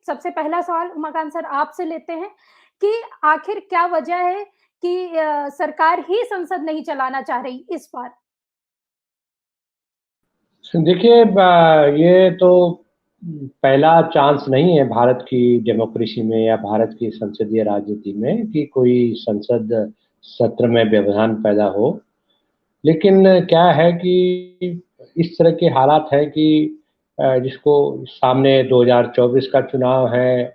सबसे पहला सवाल उमाकांत सर आपसे लेते हैं कि आखिर क्या वजह है कि सरकार ही संसद नहीं चलाना चाह रही इस बार? देखिए, ये तो पहला चांस नहीं है भारत की डेमोक्रेसी में या भारत की संसदीय राजनीति में कि कोई संसद सत्र में व्यवधान पैदा हो। लेकिन क्या है कि इस तरह के हालात है कि जिसको सामने 2024 का चुनाव है,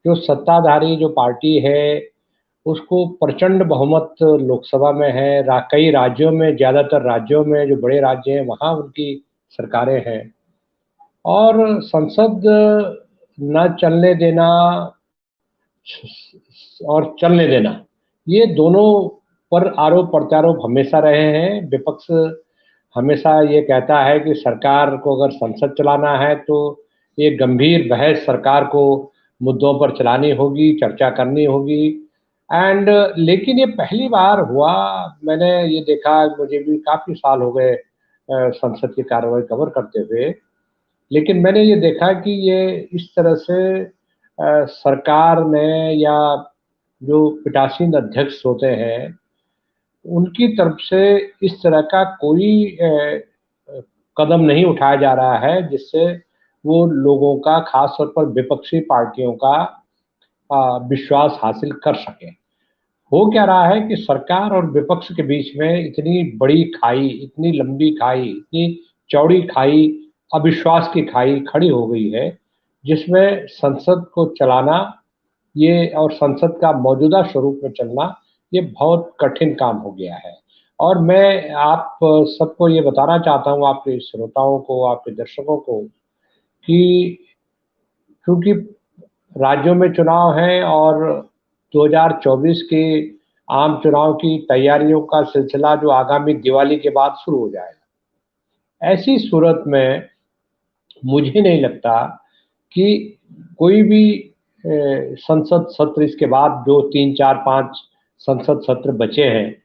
जो सत्ताधारी जो पार्टी है उसको प्रचंड बहुमत लोकसभा में है। कई राज्यों में, ज़्यादातर राज्यों में जो बड़े राज्य हैं वहाँ उनकी सरकारें हैं। और संसद न चलने देना और चलने देना, ये दोनों पर आरोप प्रत्यारोप हमेशा रहे हैं। विपक्ष हमेशा ये कहता है कि सरकार को अगर संसद चलाना है तो ये गंभीर बहस सरकार को मुद्दों पर चलानी होगी, चर्चा करनी होगी। लेकिन ये पहली बार हुआ, मैंने ये देखा, मुझे भी काफ़ी साल हो गए संसद की कार्रवाई कवर करते हुए। लेकिन मैंने ये देखा कि ये इस तरह से सरकार ने या जो पीठासीन अध्यक्ष होते हैं उनकी तरफ से इस तरह का कोई कदम नहीं उठाया जा रहा है जिससे वो लोगों का, खास तौर पर विपक्षी पार्टियों का विश्वास हासिल कर सकें। हो क्या रहा है कि सरकार और विपक्ष के बीच में इतनी बड़ी खाई, इतनी लंबी खाई, इतनी चौड़ी खाई, अविश्वास की खाई खड़ी हो गई है, जिसमें संसद को चलाना ये और संसद का मौजूदा स्वरूप में चलना ये बहुत कठिन काम हो गया है। और मैं आप सबको ये बताना चाहता हूँ, आपके श्रोताओं को, आपके दर्शकों को, कि क्योंकि राज्यों में चुनाव हैं और 2024 के आम चुनाव की तैयारियों का सिलसिला जो आगामी दिवाली के बाद शुरू हो जाएगा। ऐसी सूरत में मुझे नहीं लगता कि कोई भी संसद सत्र, इसके बाद जो 3, 4, 5 संसद सत्र बचे हैं,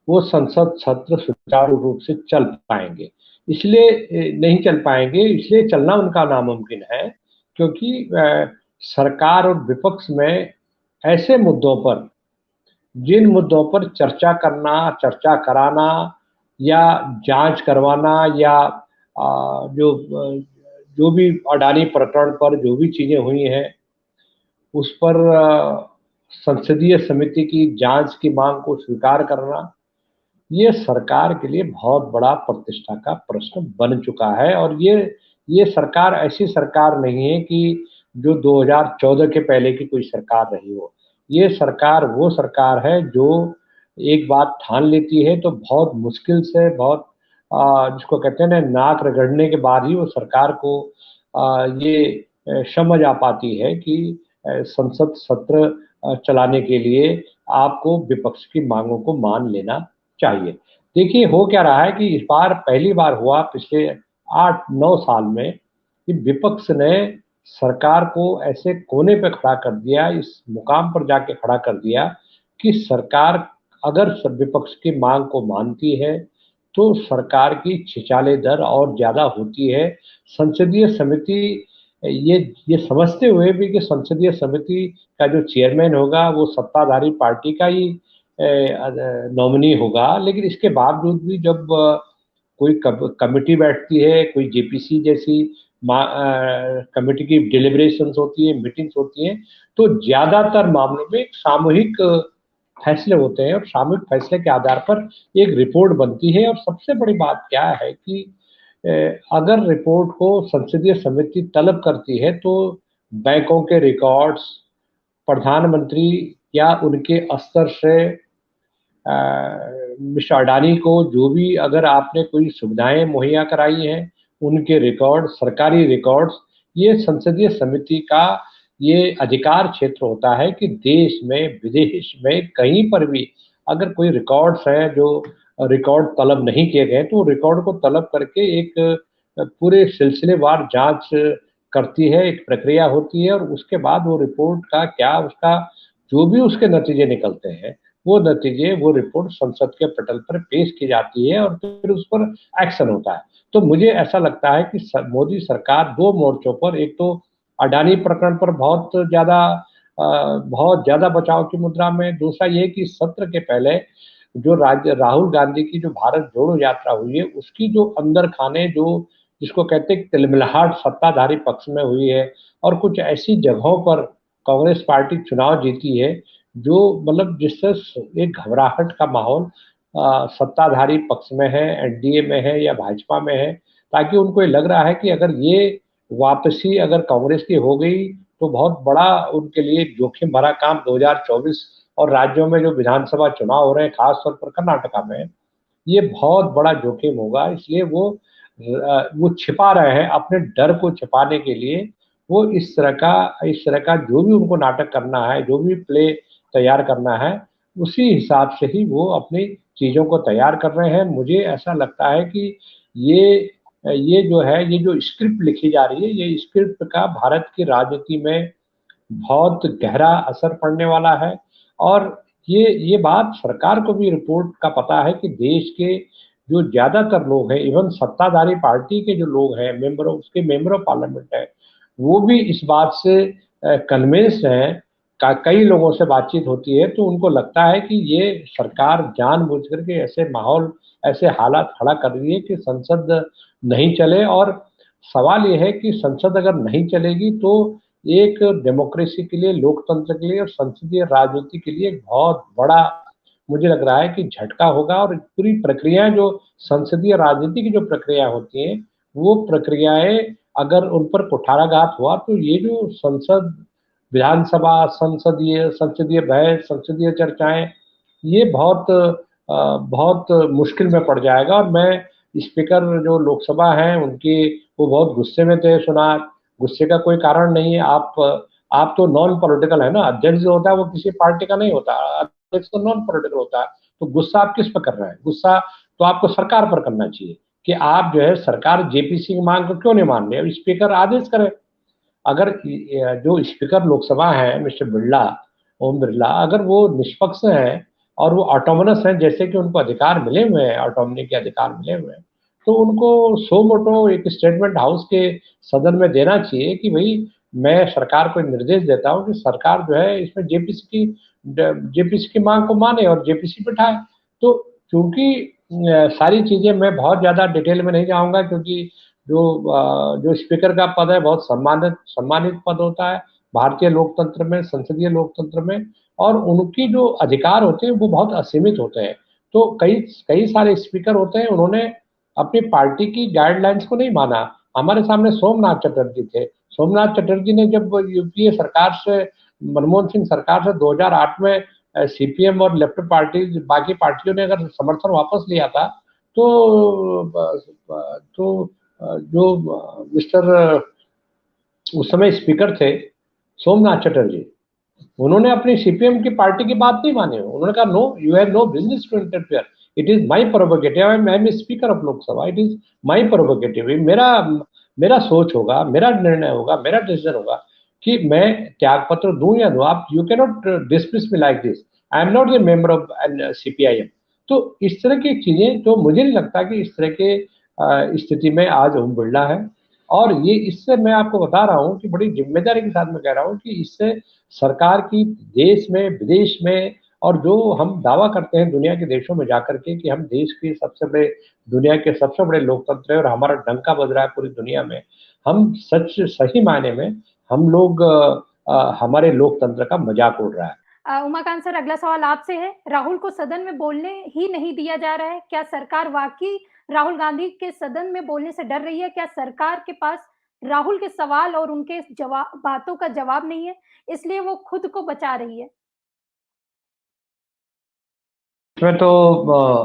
वो संसद सत्र सुचारू रूप से चल पाएंगे। इसलिए नहीं चल पाएंगे, इसलिए चलना उनका नामुमकिन है क्योंकि सरकार और विपक्ष में ऐसे मुद्दों पर, जिन मुद्दों पर चर्चा करना, चर्चा कराना या जांच करवाना या जो भी अडानी प्रकरण पर जो भी चीज़ें हुई हैं उस पर संसदीय समिति की जांच की मांग को स्वीकार करना, ये सरकार के लिए बहुत बड़ा प्रतिष्ठा का प्रश्न बन चुका है। और ये सरकार ऐसी सरकार नहीं है कि जो 2014 के पहले की कोई सरकार रही हो। ये सरकार वो सरकार है जो एक बात ठान लेती है तो बहुत मुश्किल से, बहुत जिसको कहते हैं ना, नाक रगड़ने के बाद ही वो सरकार को ये समझ आ पाती है कि संसद सत्र चलाने के लिए आपको विपक्ष की मांगों को मान लेना चाहिए। देखिए, हो क्या रहा है कि इस बार पहली बार हुआ पिछले 8-9 साल में कि विपक्ष ने सरकार को ऐसे कोने पे खड़ा कर दिया, इस मुकाम पर जाके खड़ा कर दिया कि सरकार अगर विपक्ष की मांग को मानती है तो सरकार की छिछाले दर और ज़्यादा होती है। संसदीय समिति ये समझते हुए भी कि संसदीय समिति का जो चेयरमैन होगा वो सत्ताधारी पार्टी का ही नॉमिनी होगा, लेकिन इसके बावजूद भी जब कोई कमेटी बैठती है, कोई जेपीसी जैसी कमेटी की डिलिब्रेशंस होती है, मीटिंग्स होती हैं, तो ज़्यादातर मामलों में सामूहिक फैसले होते हैं और सामूहिक फैसले के आधार पर एक रिपोर्ट बनती है। और सबसे बड़ी बात क्या है कि अगर रिपोर्ट को संसदीय समिति तलब करती है तो बैंकों के रिकॉर्ड्स, प्रधानमंत्री या उनके स्तर से मिस्टर अडानी को जो भी अगर आपने कोई सुविधाएं मुहैया कराई हैं उनके रिकॉर्ड, सरकारी रिकॉर्ड्स, ये संसदीय समिति का ये अधिकार क्षेत्र होता है कि देश में, विदेश में, कहीं पर भी अगर कोई रिकॉर्ड्स हैं जो रिकॉर्ड तलब नहीं किए गए तो रिकॉर्ड को तलब करके एक पूरे सिलसिलेवार जांच करती है, एक प्रक्रिया होती है और उसके बाद वो रिपोर्ट का क्या, उसका जो भी उसके नतीजे निकलते हैं वो नतीजे, वो रिपोर्ट संसद के पटल पर पेश की जाती है और फिर उस पर एक्शन होता है। तो मुझे ऐसा लगता है कि मोदी सरकार दो मोर्चों पर, एक तो अडानी प्रकरण पर बहुत ज्यादा बचाव की मुद्रा में। दूसरा ये कि सत्र के पहले जो राहुल गांधी की जो भारत जोड़ो यात्रा हुई है, उसकी जो अंदर खाने, जो जिसको कहते हैं तिलमिलाहट सत्ताधारी पक्ष में हुई है, और कुछ ऐसी जगहों पर कांग्रेस पार्टी चुनाव जीती है जो मतलब जिससे एक घबराहट का माहौल सत्ताधारी पक्ष में है, एनडीए में है या भाजपा में है, ताकि उनको ये लग रहा है कि अगर ये वापसी अगर कांग्रेस की हो गई तो बहुत बड़ा उनके लिए जोखिम भरा काम 2024 और राज्यों में जो विधानसभा चुनाव हो रहे हैं, खासतौर पर कर्नाटका में, ये बहुत बड़ा जोखिम होगा। इसलिए वो छिपा रहे हैं, अपने डर को छिपाने के लिए वो इस तरह का जो भी उनको नाटक करना है, जो भी प्ले तैयार करना है, उसी हिसाब से ही वो अपनी चीजों को तैयार कर रहे हैं। मुझे ऐसा लगता है कि ये ये जो है, ये जो स्क्रिप्ट लिखी जा रही है, ये स्क्रिप्ट का भारत की राजनीति में बहुत गहरा असर पड़ने वाला है। और ये बात सरकार को भी रिपोर्ट का पता है कि देश के जो ज्यादातर लोग हैं, इवन सत्ताधारी पार्टी के जो लोग हैं, मेंबर ऑफ पार्लियामेंट है, वो भी इस बात से कन्विंस्ड हैं। कई लोगों से बातचीत होती है तो उनको लगता है कि ये सरकार जानबूझ करके ऐसे माहौल, ऐसे हालात खड़ा कर रही है कि संसद नहीं चले। और सवाल ये है कि संसद अगर नहीं चलेगी तो एक डेमोक्रेसी के लिए, लोकतंत्र के लिए और संसदीय राजनीति के लिए एक बहुत बड़ा, मुझे लग रहा है कि झटका होगा। और पूरी प्रक्रियाएं, जो संसदीय राजनीति की जो प्रक्रिया होती हैं, वो प्रक्रियाएं अगर उन पर कुठाराघात हुआ तो ये जो संसद, विधानसभा, संसदीय संसदीय बहस, संसदीय चर्चाएं, ये बहुत मुश्किल में पड़ जाएगा। और मैं स्पीकर जो लोकसभा हैं उनकी, वो बहुत गुस्से में थे। सुना, गुस्से का कोई कारण नहीं है। आप तो नॉन पॉलिटिकल है ना, अध्यक्ष जो होता है वो किसी पार्टी का नहीं होता, अध्यक्ष तो नॉन पॉलिटिकल होता है। तो गुस्सा आप किस पर कर रहे हैं? गुस्सा तो आपको सरकार पर करना चाहिए कि आप जो है, सरकार जेपीसी की मांग को क्यों नहीं मान रही? अब स्पीकर आदेश करे। अगर जो स्पीकर लोकसभा है मिस्टर बिरला, ओम बिरला, अगर वो निष्पक्ष हैं और वो ऑटोनमस हैं, जैसे कि उनको अधिकार मिले हुए हैं, ऑटोनॉमी के अधिकार मिले हुए हैं, तो उनको सो मोटो एक स्टेटमेंट हाउस के सदन में देना चाहिए कि भाई, मैं सरकार को निर्देश देता हूं कि सरकार जो है इसमें जेपीसी की मांग को माने और जेपीसी बिठाए। तो क्योंकि सारी चीजें मैं बहुत ज्यादा डिटेल में नहीं जाऊंगा, क्योंकि जो स्पीकर का पद है बहुत सम्मानित पद होता है भारतीय लोकतंत्र में, संसदीय लोकतंत्र में। और उनकी जो अधिकार होते हैं वो बहुत असीमित होते हैं। तो कई कई सारे स्पीकर होते हैं, उन्होंने अपनी पार्टी की गाइडलाइंस को नहीं माना। हमारे सामने सोमनाथ चटर्जी थे। सोमनाथ चटर्जी ने जब यूपीए सरकार से, मनमोहन सिंह सरकार से 2008 में सीपीएम और लेफ्ट पार्टी, बाकी पार्टियों ने अगर समर्थन वापस लिया था, तो जो मिस्टर उस समय स्पीकर थे सोमनाथ चटर्जी, उन्होंने अपनी सीपीएम की पार्टी की बात नहीं मानी। उन्होंने कहा, no, you have no business to interfere, it is my prerogative, I am speaker of Lok Sabha, it is my prerogative. मेरा सोच होगा, मेरा निर्णय होगा, मेरा डिसीजन होगा कि मैं त्याग पत्र दूं या दूं। आप, you can not dismiss me like this, I am not the member of CPIM. तो इस तरह की चीजें, तो मुझे नहीं लगता कि इस तरह के स्थिति में आज ओम बिरला है। और ये, इससे मैं आपको बता रहा हूँ कि बड़ी जिम्मेदारी के साथ मैं कह रहा हूँ कि इससे सरकार की देश में, विदेश में, और जो हम दावा करते हैं दुनिया के देशों में जाकर के कि हम देश के सबसे बड़े, दुनिया के सबसे बड़े लोकतंत्र है और हमारा डंका बज रहा है पूरी दुनिया में, हम सही मायने में हम लोग हमारे लोकतंत्र का मजाक उड़ रहा है। उमाकांत सर, अगला सवाल आपसे है। राहुल को सदन में बोलने ही नहीं दिया जा रहा है, क्या सरकार वाकई राहुल गांधी के सदन में बोलने से डर रही है? क्या सरकार के पास राहुल के सवाल और उनके बातों का जवाब नहीं है, इसलिए वो खुद को बचा रही है? इसमें तो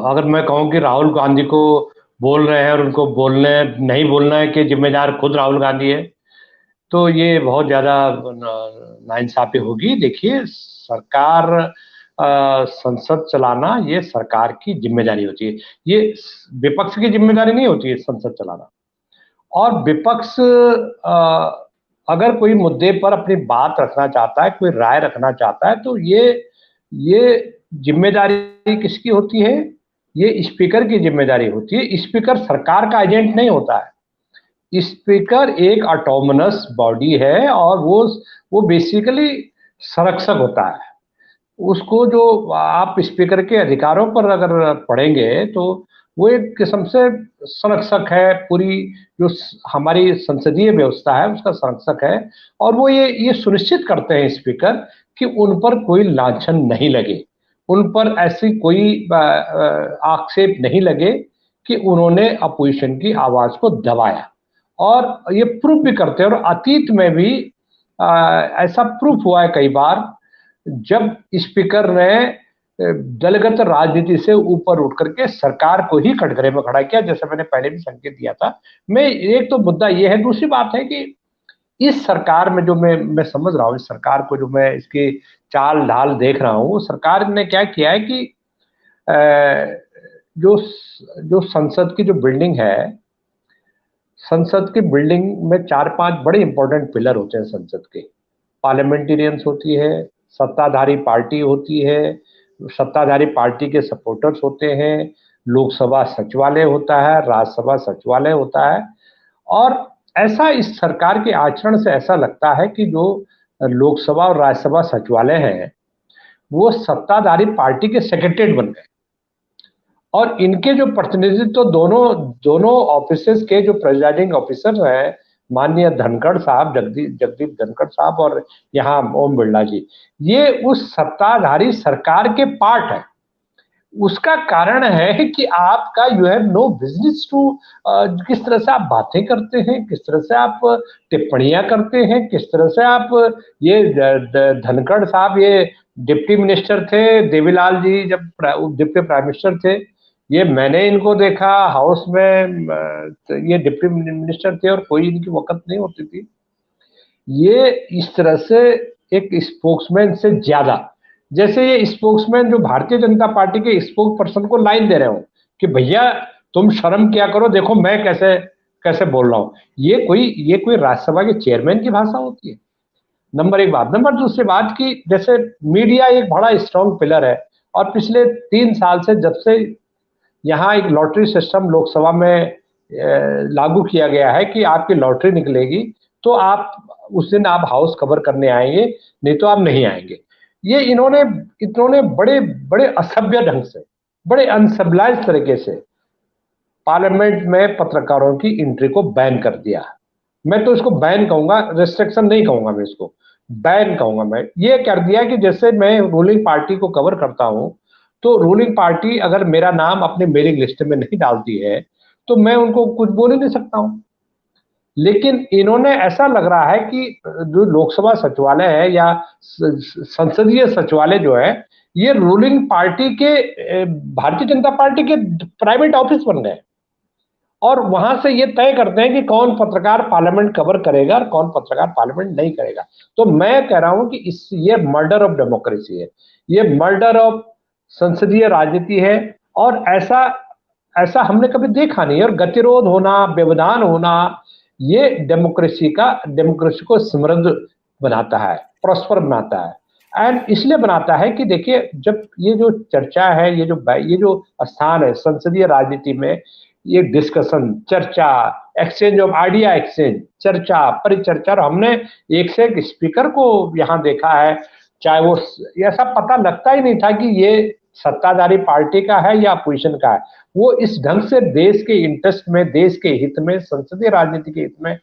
अगर मैं कहूं कि राहुल गांधी को बोल रहे हैं और उनको बोलने नहीं बोलना है कि जिम्मेदार खुद राहुल गांधी है, तो ये बहुत ज्यादा नाइंसाफी होगी। देखिए, सरकार, संसद चलाना ये सरकार की जिम्मेदारी होती है, ये विपक्ष की जिम्मेदारी नहीं होती है संसद चलाना। और विपक्ष अगर कोई मुद्दे पर अपनी बात रखना चाहता है, कोई राय रखना चाहता है, तो ये जिम्मेदारी किसकी होती है? ये स्पीकर की जिम्मेदारी होती है। स्पीकर सरकार का एजेंट नहीं होता है। स्पीकर एक ऑटोनमस बॉडी है और वो बेसिकली संरक्षक होता है। उसको जो आप स्पीकर के अधिकारों पर अगर पढ़ेंगे तो वो एक किस्म से संरक्षक है, पूरी जो हमारी संसदीय व्यवस्था है उसका संरक्षक है। और वो ये सुनिश्चित करते हैं स्पीकर कि उन पर कोई लांछन नहीं लगे, उन पर ऐसी कोई आक्षेप नहीं लगे कि उन्होंने अपोजिशन की आवाज को दबाया। और ये प्रूफ भी करते हैं, और अतीत में भी ऐसा प्रूफ हुआ है कई बार, जब स्पीकर ने दलगत राजनीति से ऊपर उठ करके सरकार को ही कटघरे में खड़ा किया, जैसे मैंने पहले भी संकेत दिया था। मैं एक तो मुद्दा ये है, दूसरी बात है कि इस सरकार में जो मैं समझ रहा हूँ, इस सरकार को जो मैं इसकी चाल ढाल देख रहा हूँ, सरकार ने क्या किया है कि जो जो संसद की जो बिल्डिंग है, संसद की बिल्डिंग में 4-5 बड़े इंपॉर्टेंट पिलर होते हैं संसद के। पार्लियामेंटेरियंस होती है, सत्ताधारी पार्टी होती है, सत्ताधारी पार्टी के सपोर्टर्स होते हैं, लोकसभा सचिवालय होता है, राज्यसभा सचिवालय होता है। और ऐसा इस सरकार के आचरण से ऐसा लगता है कि जो लोकसभा और राज्यसभा सचिवालय हैं वो सत्ताधारी पार्टी के सेक्रेटरीट बन गए, और इनके जो प्रतिनिधित्व तो दोनों ऑफिसेस के जो प्रेसिडिंग ऑफिसर हैं, माननीय धनखड़ साहब, जगदीप धनखड़ साहब, और यहाँ ओम बिरला जी, ये उस सत्ताधारी सरकार के पार्ट है। उसका कारण है कि आपका you have no business to, किस तरह से आप बातें करते हैं, किस तरह से आप टिप्पणियां करते हैं, किस तरह से आप ये धनखड़ साहब ये डिप्टी मिनिस्टर थे, देवीलाल जी जब डिप्टी प्राइम मिनिस्टर थे, ये मैंने इनको देखा हाउस में, ये डिप्टी मिनिस्टर थे और कोई इनकी वक़्त नहीं होती थी। ये इस तरह से एक स्पोक्समैन से ज्यादा, जैसे ये स्पोक्समैन जो भारतीय जनता पार्टी के स्पोक्स पर्सन को लाइन दे रहे हो कि भैया तुम शर्म किया करो, देखो मैं कैसे कैसे बोल रहा हूं। ये कोई राज्यसभा के चेयरमैन की भाषा होती है? नंबर एक बात। नंबर दूसरी बात की जैसे मीडिया एक बड़ा स्ट्रॉन्ग पिलर है, और पिछले 3 साल से जब से यहाँ एक लॉटरी सिस्टम लोकसभा में लागू किया गया है कि आपकी लॉटरी निकलेगी तो आप उस दिन आप हाउस कवर करने आएंगे, नहीं तो आप नहीं आएंगे। ये इन्होंने बड़े बड़े असभ्य ढंग से, बड़े अनसिविलाइज्ड तरीके से पार्लियामेंट में पत्रकारों की एंट्री को बैन कर दिया। मैं तो इसको बैन कहूंगा, रेस्ट्रिक्शन नहीं कहूंगा, मैं इसको बैन कहूंगा। मैं ये कर दिया कि जैसे मैं रूलिंग पार्टी को कवर करता हूं, तो रूलिंग पार्टी अगर मेरा नाम अपने मेरिट लिस्ट में नहीं डालती है तो मैं उनको कुछ बोल ही नहीं सकता हूं। लेकिन इन्होंने ऐसा लग रहा है कि जो लोकसभा सचिवालय है या संसदीय सचिवालय जो है, ये रूलिंग पार्टी के, भारतीय जनता पार्टी के प्राइवेट ऑफिस बन गए, और वहां से ये तय करते हैं कि कौन पत्रकार पार्लियामेंट कवर करेगा और कौन पत्रकार पार्लियामेंट नहीं करेगा। तो मैं कह रहा हूं कि ये मर्डर ऑफ डेमोक्रेसी है, ये मर्डर ऑफ संसदीय राजनीति है, और ऐसा हमने कभी देखा नहीं। और गतिरोध होना, व्यवधान होना, ये डेमोक्रेसी को समृद्ध बनाता है, प्रॉस्पर बनाता है। एंड इसलिए बनाता है कि देखिए, जब ये जो चर्चा है, ये जो स्थान है संसदीय राजनीति में, ये डिस्कशन, चर्चा, एक्सचेंज ऑफ आइडिया, एक्सचेंज, चर्चा, परिचर्चा, और हमने एक से एक स्पीकर को यहाँ देखा है, चाहे वो ऐसा पता लगता ही नहीं था कि ये सत्ताधारी पार्टी का है या अपोजिशन का है। वो इस ढंग से देश के इंटरेस्ट में, देश के हित में, संसदीय राजनीति के हित में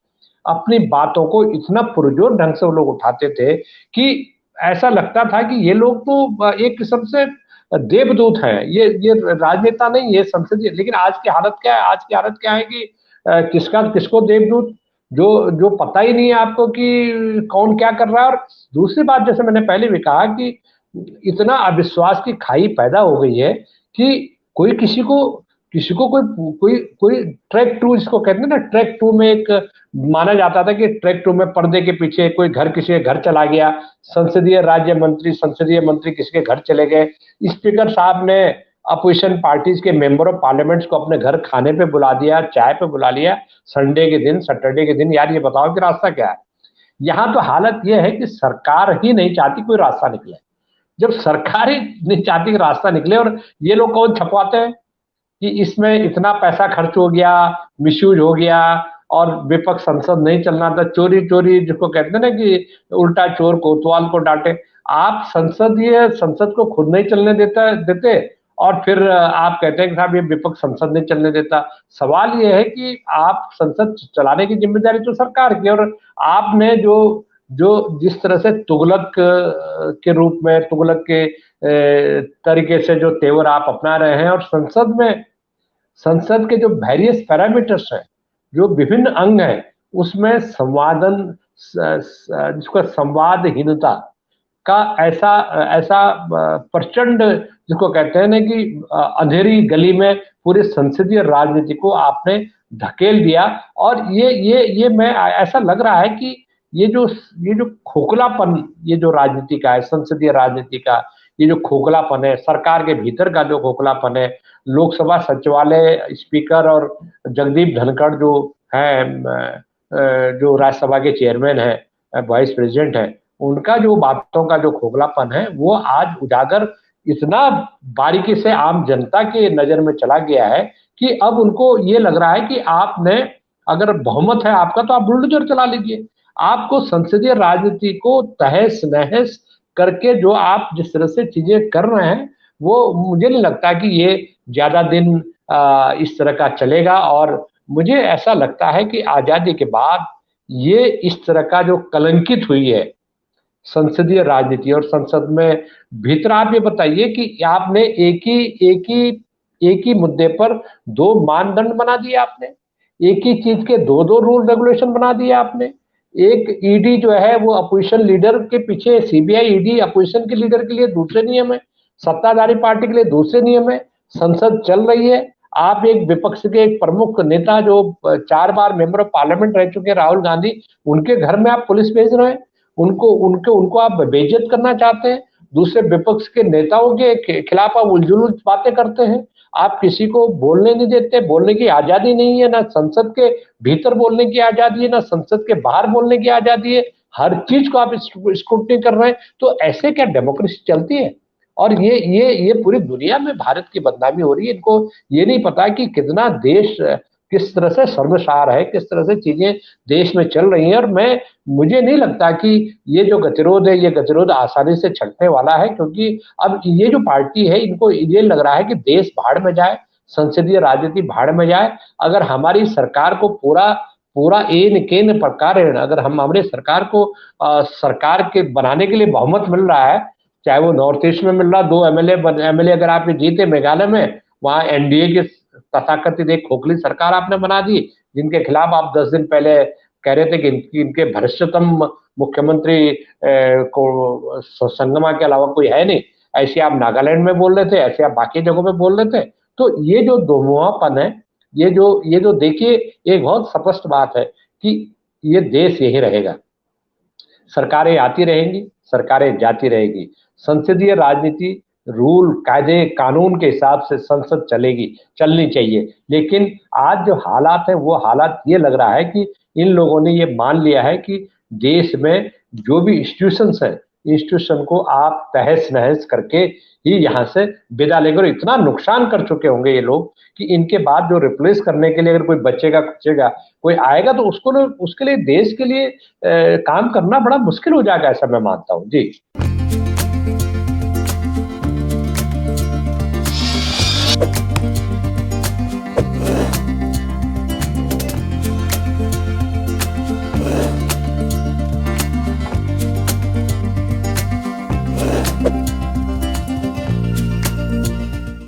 अपनी बातों को इतना पुरजोर ढंग से वो लोग उठाते थे कि ऐसा लगता था कि ये लोग तो एक किस्म से देवदूत हैं, ये राजनेता नहीं, ये संसदीय। लेकिन आज की हालत क्या है? आज की हालत क्या है कि किसको देवदूत, जो पता ही नहीं है आपको कि कौन क्या कर रहा है। और दूसरी बात, जैसे मैंने पहले भी कहा कि इतना अविश्वास की खाई पैदा हो गई है कि कोई किसी को कोई ट्रैक टू, इसको कहते हैं ना, ट्रैक टू में एक माना जाता था कि ट्रैक टू में पर्दे के पीछे कोई किसी के घर चला गया, संसदीय मंत्री किसी के घर चले गए, स्पीकर साहब ने अपोजिशन पार्टीज के मेंबर ऑफ पार्लियामेंट्स को अपने घर खाने पे बुला दिया, चाय पे बुला लिया, संडे के दिन, सैटरडे के दिन। यार ये बताओ कि रास्ता क्या है? यहाँ तो हालत यह है कि सरकार ही नहीं चाहती कोई रास्ता निकले। जब सरकार ही नहीं चाहती कि रास्ता निकले, और ये लोग कौन छपवाते हैं कि इसमें इतना पैसा खर्च हो गया, मिसयूज हो गया, और विपक्ष संसद नहीं चलना था, चोरी चोरी जिसको कहते हैं ना कि उल्टा चोर कोतवाल को डांटे। आप संसद को खुद नहीं चलने देते और फिर आप कहते हैं कि साहब ये विपक्ष संसद नहीं चलने देता। सवाल ये है कि आप संसद चलाने की जिम्मेदारी तो सरकार की, और आपने जो जो जिस तरह से तुगलक के रूप में, तुगलक के तरीके से जो तेवर आप अपना रहे हैं, और संसद के जो वेरियस पैरामीटर्स हैं, जो विभिन्न अंग हैं, उसमें जिसको संवादहीनता का ऐसा ऐसा प्रचंड, जिसको कहते हैं ना कि अंधेरी गली में पूरी संसदीय राजनीति को आपने धकेल दिया। और ये मैं ऐसा लग रहा है कि ये जो खोखलापन, ये जो राजनीति का है, संसदीय राजनीति का ये जो खोखलापन है, सरकार के भीतर का जो खोखलापन है, लोकसभा सचिवालय स्पीकर और जगदीप धनखड़ जो है, जो राज्यसभा के चेयरमैन है, वाइस प्रेसिडेंट है, उनका जो बातों का जो खोखलापन है वो आज उजागर इतना बारीकी से आम जनता के नजर में चला गया है कि अब उनको ये लग रहा है कि आपने, अगर बहुमत है आपका, तो आप बुलडोजर चला लीजिए। आपको संसदीय राजनीति को तहस नहस करके जो आप जिस तरह से चीजें कर रहे हैं, वो मुझे नहीं लगता कि ये ज्यादा दिन इस तरह का चलेगा। और मुझे ऐसा लगता है कि आजादी के बाद ये इस तरह का जो कलंकित हुई है संसदीय राजनीति, और संसद में भीतर, आप ये बताइए कि आपने एक ही मुद्दे पर दो मानदंड बना दिए आपने, एक ही चीज के दो दो रूल रेगुलेशन बना दिए आपने। एक ईडी जो है वो अपोजिशन लीडर के पीछे, सीबीआई ईडी अपोजिशन के लीडर के लिए दूसरे नियम है, सत्ताधारी पार्टी के लिए दूसरे नियम है। संसद चल रही है, आप एक विपक्ष के एक प्रमुख नेता जो 4 बार मेंबर ऑफ पार्लियामेंट रह चुके हैं, राहुल गांधी, उनके घर में आप पुलिस भेज रहे हैं, उनको आप बेइज्जत करना चाहते हैं। दूसरे विपक्ष के नेताओं के खिलाफ आप उलझुल बातें करते हैं, आप किसी को बोलने नहीं देते, बोलने की आजादी नहीं है, ना संसद के भीतर बोलने की आजादी है, ना संसद के बाहर बोलने की आजादी है, हर चीज को आप स्क्रूटनी कर रहे हैं। तो ऐसे क्या डेमोक्रेसी चलती है? और ये पूरी दुनिया में भारत की बदनामी हो रही है। इनको ये नहीं पता कि कितना देश किस तरह से शर्मसार है, किस तरह से चीजें देश में चल रही हैं। और मुझे नहीं लगता कि ये जो गतिरोध है, ये गतिरोध आसानी से छटने वाला है, क्योंकि अब ये जो पार्टी है, इनको ये लग रहा है कि देश भाड़ में जाए, संसदीय राजनीति भाड़ में जाए। अगर हमारी सरकार को पूरा एन केन प्रकार, अगर हम हमारे सरकार को सरकार के बनाने के लिए बहुमत मिल रहा है, चाहे वो नॉर्थ ईस्ट में मिल रहा, 2 एमएलए अगर आप जीते मेघालय में, वहां एनडीए के तथाकथित एक खोखली सरकार आपने बना दी, जिनके खिलाफ आप 10 दिन पहले कह रहे थे कि इनके भ्रष्टतम मुख्यमंत्री को संगमा के अलावा कोई है नहीं, ऐसे आप नागालैंड में बोल रहे थे, ऐसे आप बाकी जगहों में बोल रहे थे। तो ये जो दोमुहापन है, ये जो देखिए, एक बहुत स्पष्ट बात है कि ये देश यही रहेगा, सरकारें आती रहेंगी, सरकारें जाती रहेगी, संसदीय राजनीति रूल कायदे कानून के हिसाब से संसद चलनी चाहिए। लेकिन आज जो हालात है, वो हालात ये लग रहा है कि इन लोगों ने ये मान लिया है कि देश में जो भी इंस्टीट्यूशंस है, इंस्टीट्यूशन को आप तहस नहस करके ही यहाँ से विदा लेकर, इतना नुकसान कर चुके होंगे ये लोग कि इनके बाद जो रिप्लेस करने के लिए अगर कोई बचेगा खुचेगा, कोई आएगा, तो उसके लिए देश के लिए काम करना बड़ा मुश्किल हो जाएगा, ऐसा मैं मानता हूँ। जी।